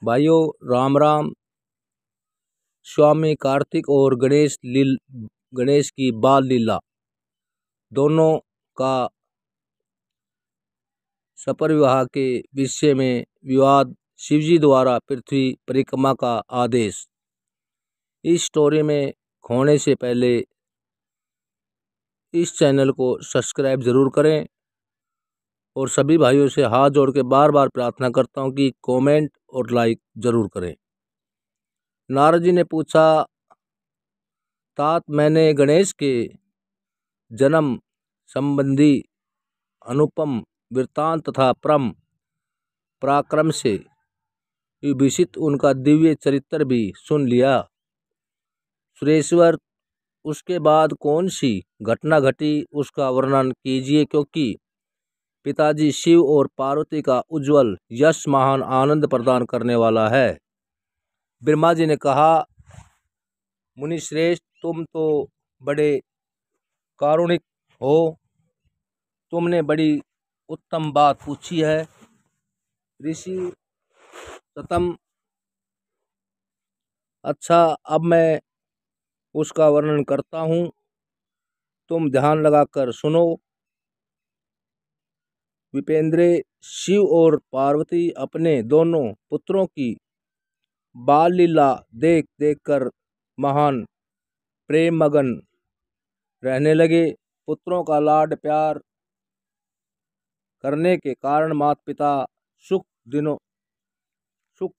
भाइयों राम राम। स्वामी कार्तिक और गणेश की बाल लीला दोनों का सपर विवाह के विषय में विवाद, शिवजी द्वारा पृथ्वी परिक्रमा का आदेश। इस स्टोरी में खोने से पहले इस चैनल को सब्सक्राइब जरूर करें और सभी भाइयों से हाथ जोड़ के बार बार प्रार्थना करता हूं कि कमेंट और लाइक जरूर करें। नारद जी ने पूछा, तात मैंने गणेश के जन्म संबंधी अनुपम वृत्तांत तथा परम पराक्रम से विभूषित उनका दिव्य चरित्र भी सुन लिया। सुरेश्वर, उसके बाद कौन सी घटना घटी उसका वर्णन कीजिए, क्योंकि पिताजी शिव और पार्वती का उज्जवल यश महान आनंद प्रदान करने वाला है। ब्रह्मा जी ने कहा, मुनि श्रेष्ठ, तुम तो बड़े कारुणिक हो, तुमने बड़ी उत्तम बात पूछी है। ऋषि सतम, अच्छा अब मैं उसका वर्णन करता हूँ, तुम ध्यान लगाकर सुनो। विपेंद्रे, शिव और पार्वती अपने दोनों पुत्रों की बाल लीला देख देख कर महान प्रेम मगन रहने लगे। पुत्रों का लाड प्यार करने के कारण माता पिता सुख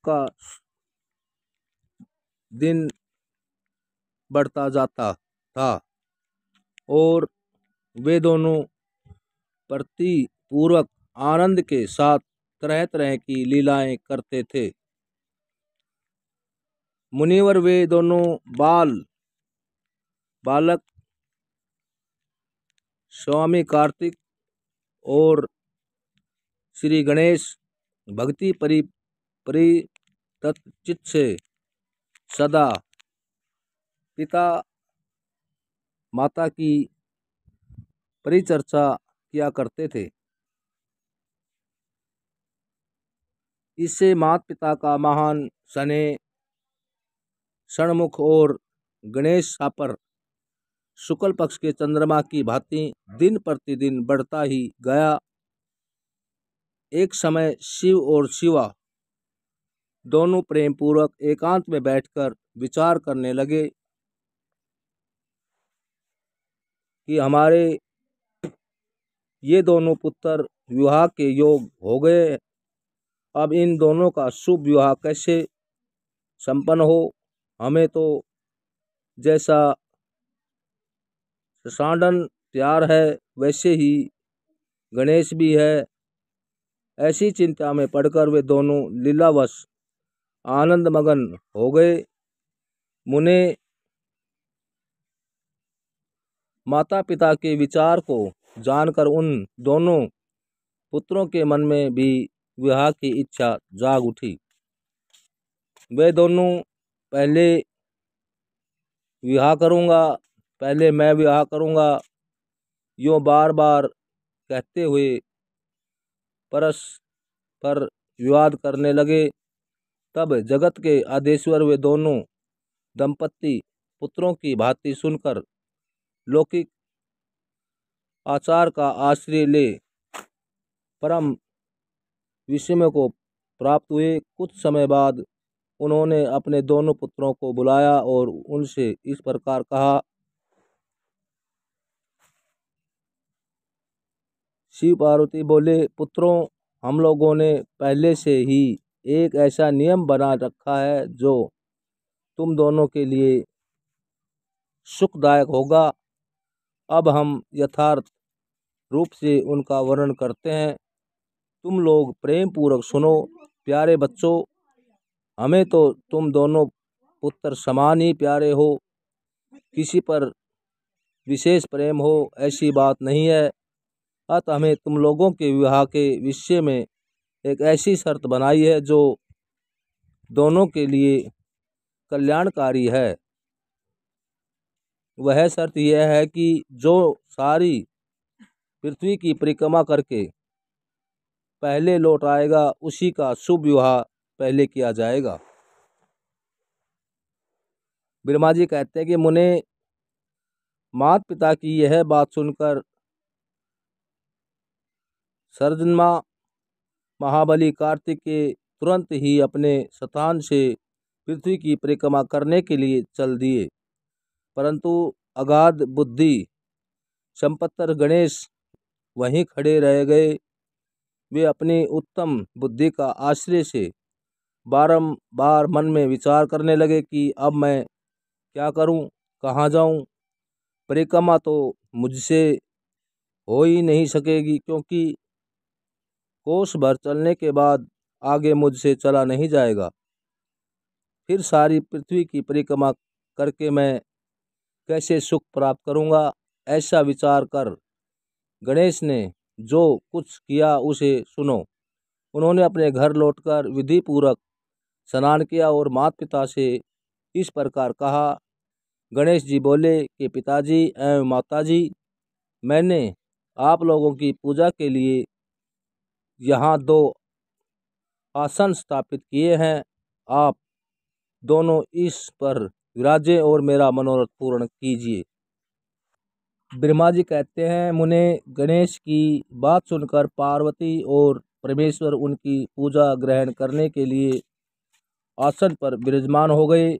का दिन बढ़ता जाता था और वे दोनों प्रति पूर्वक आनंद के साथ तरह तरह की लीलाएं करते थे। मुनिवर, वे दोनों बालक स्वामी कार्तिक और श्री गणेश भक्ति परितचित से सदा पिता माता की परिचर्चा किया करते थे। इससे माता पिता का महान स्नेह षणमुख और गणेश सापर शुक्ल पक्ष के चंद्रमा की भांति दिन प्रतिदिन बढ़ता ही गया। एक समय शिव और शिवा दोनों प्रेम पूर्वक एकांत में बैठकर विचार करने लगे कि हमारे ये दोनों पुत्र विवाह के योग हो गए, अब इन दोनों का शुभ विवाह कैसे संपन्न हो। हमें तो जैसा ससांडन प्यार है वैसे ही गणेश भी है। ऐसी चिंता में पड़कर वे दोनों लीलावश आनंद मगन हो गए। मुने माता पिता के विचार को जानकर उन दोनों पुत्रों के मन में भी विवाह की इच्छा जाग उठी। वे दोनों पहले मैं विवाह करूंगा यूँ बार बार कहते हुए परस्पर विवाद करने लगे। तब जगत के आदेश्वर वे दोनों दंपत्ति पुत्रों की भांति सुनकर लौकिक आचार का आश्रय ले परम विषय को प्राप्त हुए। कुछ समय बाद उन्होंने अपने दोनों पुत्रों को बुलाया और उनसे इस प्रकार कहा, शिव पार्वती बोले, पुत्रों, हम लोगों ने पहले से ही एक ऐसा नियम बना रखा है जो तुम दोनों के लिए सुखदायक होगा। अब हम यथार्थ रूप से उनका वर्णन करते हैं, तुम लोग प्रेम पूर्वक सुनो। प्यारे बच्चों, हमें तो तुम दोनों पुत्र समान ही प्यारे हो, किसी पर विशेष प्रेम हो ऐसी बात नहीं है। अतः हमें तुम लोगों के विवाह के विषय में एक ऐसी शर्त बनाई है जो दोनों के लिए कल्याणकारी है। वह शर्त यह है कि जो सारी पृथ्वी की परिक्रमा करके पहले लौट आएगा उसी का शुभ विवाह पहले किया जाएगा। ब्रह्मा जी कहते हैं कि मुने, माता पिता की यह बात सुनकर सर्जन्मा महाबली कार्तिकेय तुरंत ही अपने स्थान से पृथ्वी की परिक्रमा करने के लिए चल दिए, परंतु अगाध बुद्धि संपत्तर गणेश वहीं खड़े रह गए। वे अपनी उत्तम बुद्धि का आश्रय से बारंबार मन में विचार करने लगे कि अब मैं क्या करूं, कहाँ जाऊं। परिक्रमा तो मुझसे हो ही नहीं सकेगी, क्योंकि कोस भर चलने के बाद आगे मुझसे चला नहीं जाएगा। फिर सारी पृथ्वी की परिक्रमा करके मैं कैसे सुख प्राप्त करूंगा। ऐसा विचार कर गणेश ने जो कुछ किया उसे सुनो। उन्होंने अपने घर लौटकर विधि पूर्वक स्नान किया और माता पिता से इस प्रकार कहा। गणेश जी बोले कि पिताजी एवं माताजी, मैंने आप लोगों की पूजा के लिए यहाँ 2 आसन स्थापित किए हैं। आप दोनों इस पर विराजें और मेरा मनोरथ पूर्ण कीजिए। ब्रह्मा जी कहते हैं, मुने गणेश की बात सुनकर पार्वती और परमेश्वर उनकी पूजा ग्रहण करने के लिए आसन पर विराजमान हो गए।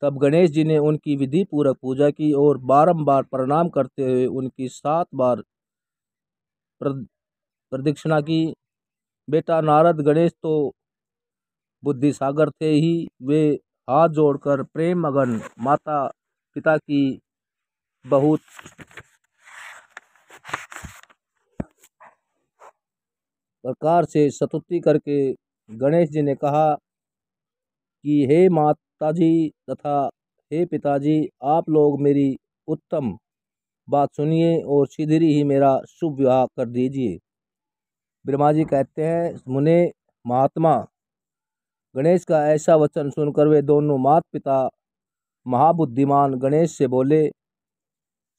तब गणेश जी ने उनकी विधि पूर्वक पूजा की और बारंबार प्रणाम करते हुए उनकी 7 बार प्रदक्षिणा की। बेटा नारद गणेश तो बुद्धि सागर थे ही। वे हाथ जोड़कर प्रेम मगन माता पिता की बहुत प्रकार से स्तुति करके गणेश जी ने कहा कि हे माताजी तथा हे पिताजी, आप लोग मेरी उत्तम बात सुनिए और शीघ्र ही मेरा शुभ विवाह कर दीजिए। ब्रह्मा जी कहते हैं, मुने महात्मा गणेश का ऐसा वचन सुनकर वे दोनों माता पिता महाबुद्धिमान गणेश से बोले।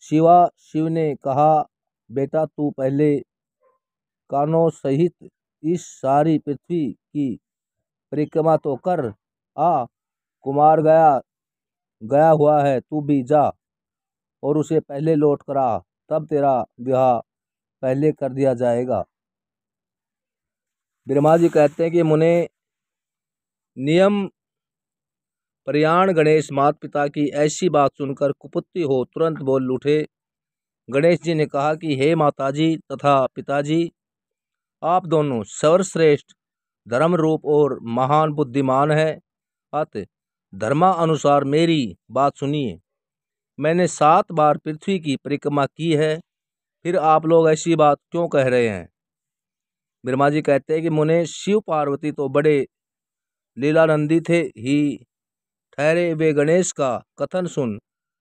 शिव ने कहा, बेटा तू पहले कानों सहित इस सारी पृथ्वी की परिक्रमा तो कर आ। कुमार गया हुआ है, तू भी जा और उसे पहले लौट कर आ, तब तेरा विवाह पहले कर दिया जाएगा। ब्रह्मा जी कहते हैं कि मुने नियम प्रयाण गणेश माता पिता की ऐसी बात सुनकर कुपित हो तुरंत बोल उठे। गणेश जी ने कहा कि हे माताजी तथा पिताजी, आप दोनों सर्वश्रेष्ठ धर्म रूप और महान बुद्धिमान है। अतः धर्मानुसार मेरी बात सुनिए। मैंने 7 बार पृथ्वी की परिक्रमा की है, फिर आप लोग ऐसी बात क्यों कह रहे हैं। ब्रह्मा जी कहते हैं कि मुने शिव पार्वती तो बड़े लीलानंदी थे ही ठहरे। वे गणेश का कथन सुन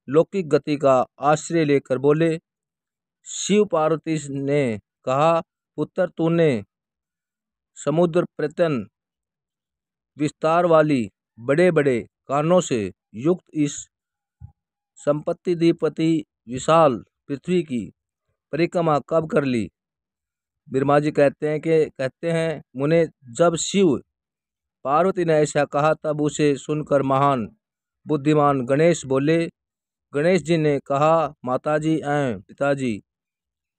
लौकिक गति का आश्रय लेकर बोले। शिव पार्वती ने कहा, पुत्र तूने समुद्र प्रत्यन विस्तार वाली बड़े बड़े कानों से युक्त इस संपत्तिधिपति विशाल पृथ्वी की परिक्रमा कब कर ली। ब्रह्मा जी कहते हैं मुने, जब शिव पार्वती ने ऐसा कहा तब उसे सुनकर महान बुद्धिमान गणेश बोले। गणेश जी ने कहा, माताजी एवं पिताजी,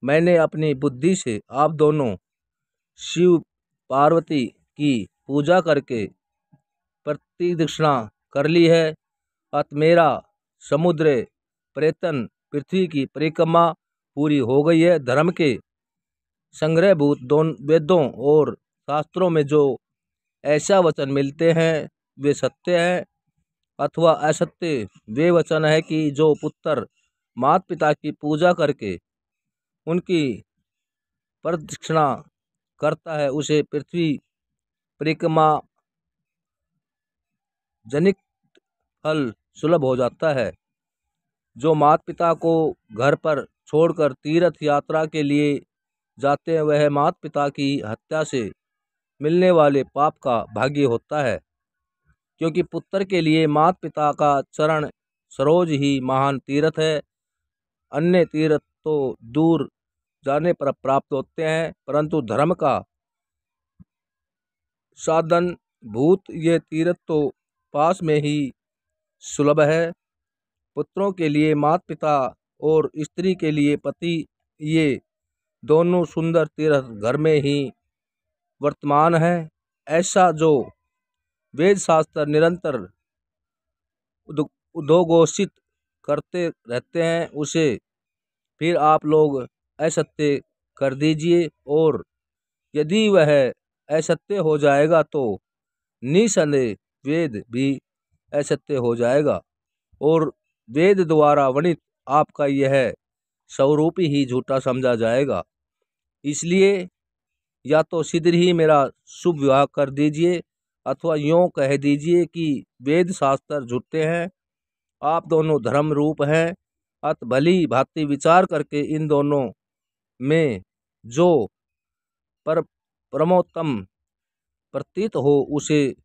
मैंने अपनी बुद्धि से आप दोनों शिव पार्वती की पूजा करके प्रदक्षिणा कर ली है। अतः मेरा समुद्र प्रयत्न पृथ्वी की परिक्रमा पूरी हो गई है। धर्म के संग्रहभूत वेदों और शास्त्रों में जो ऐसा वचन मिलते हैं वे सत्य है अथवा असत्य। वे वचन है कि जो पुत्र माता पिता की पूजा करके उनकी प्रदक्षिणा करता है उसे पृथ्वी परिक्रमा जनिक फल सुलभ हो जाता है। जो माता पिता को घर पर छोड़कर तीर्थ यात्रा के लिए जाते हैं वह माता पिता की हत्या से मिलने वाले पाप का भागी होता है, क्योंकि पुत्र के लिए माता पिता का चरण सरोज ही महान तीर्थ है। अन्य तीर्थ तो दूर जाने पर प्राप्त होते हैं, परंतु धर्म का साधन भूत ये तीर्थ तो पास में ही सुलभ है। पुत्रों के लिए माता पिता और स्त्री के लिए पति, ये दोनों सुंदर तीर्थ घर में ही वर्तमान है। ऐसा जो वेद शास्त्र निरंतर उद्घोषित करते रहते हैं, उसे फिर आप लोग असत्य कर दीजिए, और यदि वह असत्य हो जाएगा तो निसंदेह वेद भी असत्य हो जाएगा, और वेद द्वारा वर्णित आपका यह स्वरूप ही झूठा समझा जाएगा। इसलिए या तो शीघ्र ही मेरा शुभ विवाह कर दीजिए, अथवा यूँ कह दीजिए कि वेद शास्त्र झूठे हैं, आप दोनों धर्म रूप हैं। अत भली भांति विचार करके इन दोनों में जो परमोत्तम प्रतीत हो उसे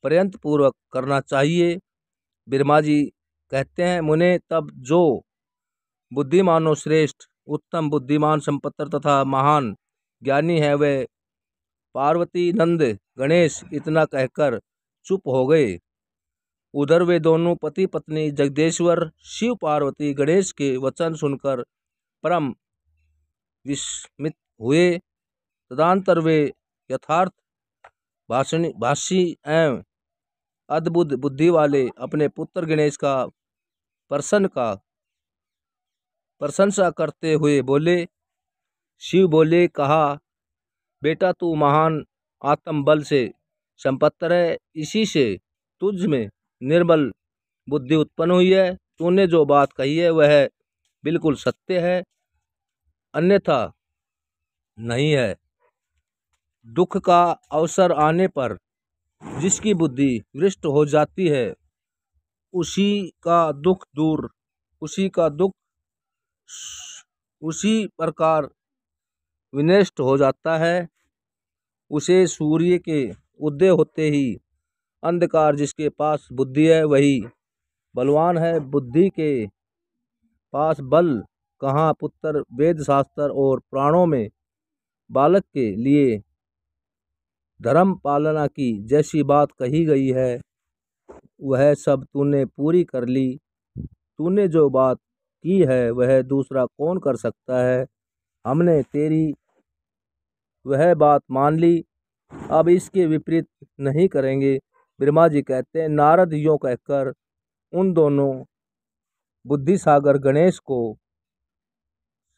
पर्यंत पूर्वक करना चाहिए। ब्रह्मा जी कहते हैं, मुने तब जो बुद्धिमानों श्रेष्ठ उत्तम बुद्धिमान संपत्तर तथा महान ज्ञानी है, वे पार्वती नंद गणेश इतना कहकर चुप हो गए। उधर वे दोनों पति पत्नी जगदीश्वर शिव पार्वती गणेश के वचन सुनकर परम विस्मित हुए। तदंतर वे यथार्थ भाषी एवं अद्भुत बुद्धि वाले अपने पुत्र गणेश का प्रशंसा करते हुए बोले। शिव बोले, कहा, बेटा तू महान आत्म बल से संपन्न है, इसी से तुझ में निर्मल बुद्धि उत्पन्न हुई है। तूने जो बात कही है वह बिल्कुल सत्य है, अन्यथा नहीं है। दुख का अवसर आने पर जिसकी बुद्धि भ्रष्ट हो जाती है, उसी का दुख उसी प्रकार विनष्ट हो जाता है। उसे सूर्य के उदय होते ही अंधकार जिसके पास बुद्धि है वही बलवान है। बुद्धि के पास बल कहाँ। पुत्र वेद शास्त्र और प्राणों में बालक के लिए धर्म पालना की जैसी बात कही गई है, वह सब तूने पूरी कर ली। तूने जो बात की है वह दूसरा कौन कर सकता है। हमने तेरी वह बात मान ली, अब इसके विपरीत नहीं करेंगे। ब्रह्मा जी कहते हैं, नारद यों कहकर उन दोनों बुद्धिसागर गणेश को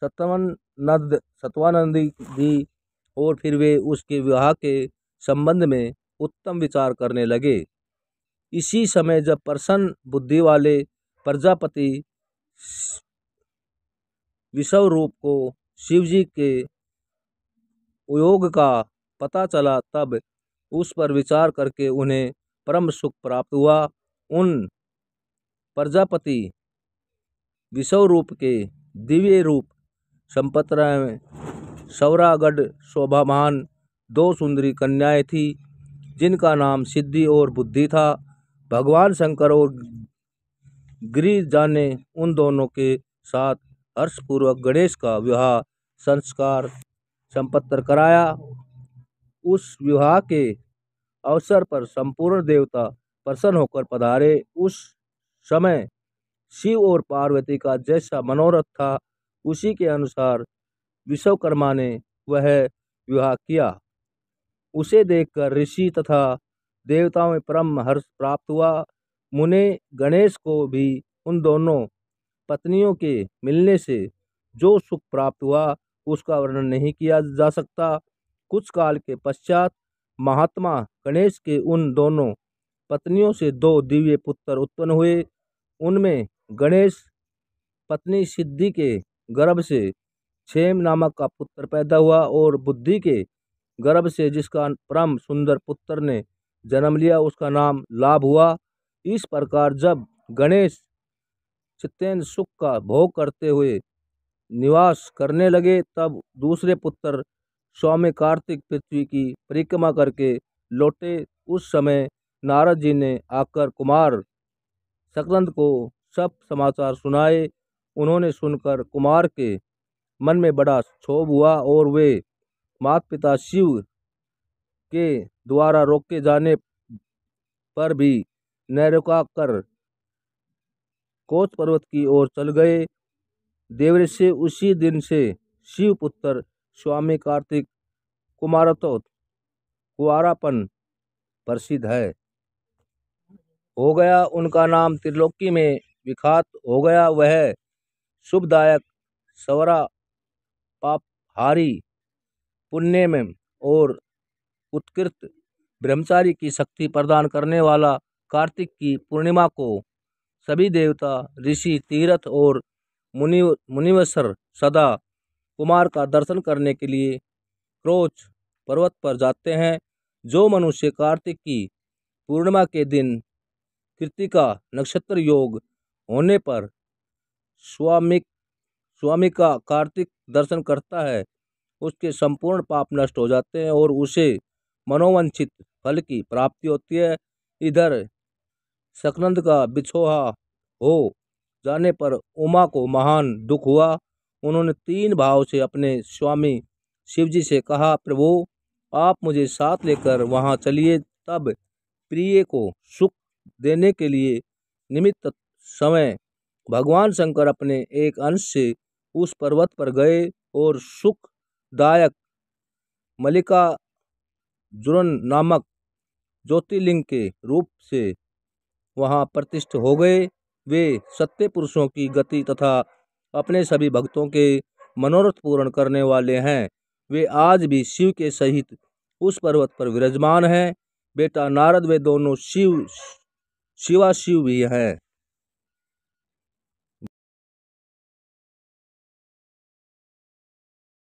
सत्वानंदी दी, और फिर वे उसके विवाह के संबंध में उत्तम विचार करने लगे। इसी समय जब प्रसन्न बुद्धि वाले प्रजापति विषव रूप को शिवजी के योग का पता चला, तब उस पर विचार करके उन्हें परम सुख प्राप्त हुआ। उन प्रजापति विषव रूप के दिव्य रूप संपत्रा में सौरागढ़ शोभामान 2 सुंदरी कन्याएं थी, जिनका नाम सिद्धि और बुद्धि था। भगवान शंकर और गिरिजा ने उन दोनों के साथ हर्षपूर्वक गणेश का विवाह संस्कार संपन्न कराया। उस विवाह के अवसर पर संपूर्ण देवता प्रसन्न होकर पधारे। उस समय शिव और पार्वती का जैसा मनोरथ था, उसी के अनुसार विश्वकर्मा ने वह विवाह किया। उसे देखकर ऋषि तथा देवताओं में परम हर्ष प्राप्त हुआ। मुने गणेश को भी उन दोनों पत्नियों के मिलने से जो सुख प्राप्त हुआ, उसका वर्णन नहीं किया जा सकता। कुछ काल के पश्चात महात्मा गणेश के उन दोनों पत्नियों से 2 दिव्य पुत्र उत्पन्न हुए। उनमें गणेश पत्नी सिद्धि के गर्भ से क्षेम नामक का पुत्र पैदा हुआ, और बुद्धि के गर्भ से जिसका परम सुंदर पुत्र ने जन्म लिया, उसका नाम लाभ हुआ। इस प्रकार जब गणेश चित्तेन सुख का भोग करते हुए निवास करने लगे, तब दूसरे पुत्र स्वामी कार्तिक पृथ्वी की परिक्रमा करके लौटे। उस समय नारद जी ने आकर कुमार सक्रांत को सब समाचार सुनाए। उन्होंने सुनकर कुमार के मन में बड़ा क्षोभ हुआ, और वे माता पिता शिव के द्वारा रोके जाने पर भी न रुका कर कोच पर्वत की ओर चल गए। देवऋषि उसी दिन से शिवपुत्र स्वामी कार्तिक कुमारत्व कुआरापन प्रसिद्ध है हो गया। उनका नाम त्रिलोकी में विख्यात हो गया। वह शुभदायक, सवरा, पापहारी, पुण्य में और उत्कृष्ट ब्रह्मचारी की शक्ति प्रदान करने वाला कार्तिक की पूर्णिमा को सभी देवता, ऋषि, तीर्थ और मुनिवसर सदा कुमार का दर्शन करने के लिए क्रोच पर्वत पर जाते हैं। जो मनुष्य कार्तिक की पूर्णिमा के दिन कृत्तिका नक्षत्र योग होने पर स्वामी का कार्तिक दर्शन करता है, उसके संपूर्ण पाप नष्ट हो जाते हैं और उसे मनोवांछित फल की प्राप्ति होती है। इधर शकनंद का बिछोहा हो जाने पर उमा को महान दुख हुआ। उन्होंने 3 भाव से अपने स्वामी शिवजी से कहा, प्रभु आप मुझे साथ लेकर वहां चलिए। तब प्रिय को सुख देने के लिए निमित्त समय भगवान शंकर अपने एक अंश से उस पर्वत पर गए और सुखदायक मल्लिकार्जुन नामक ज्योतिर्लिंग के रूप से वहां प्रतिष्ठित हो गए। वे सत्य पुरुषों की गति तथा अपने सभी भक्तों के मनोरथ पूर्ण करने वाले हैं। वे आज भी शिव के सहित उस पर्वत पर विराजमान हैं। बेटा नारद वे दोनों शिव भी हैं।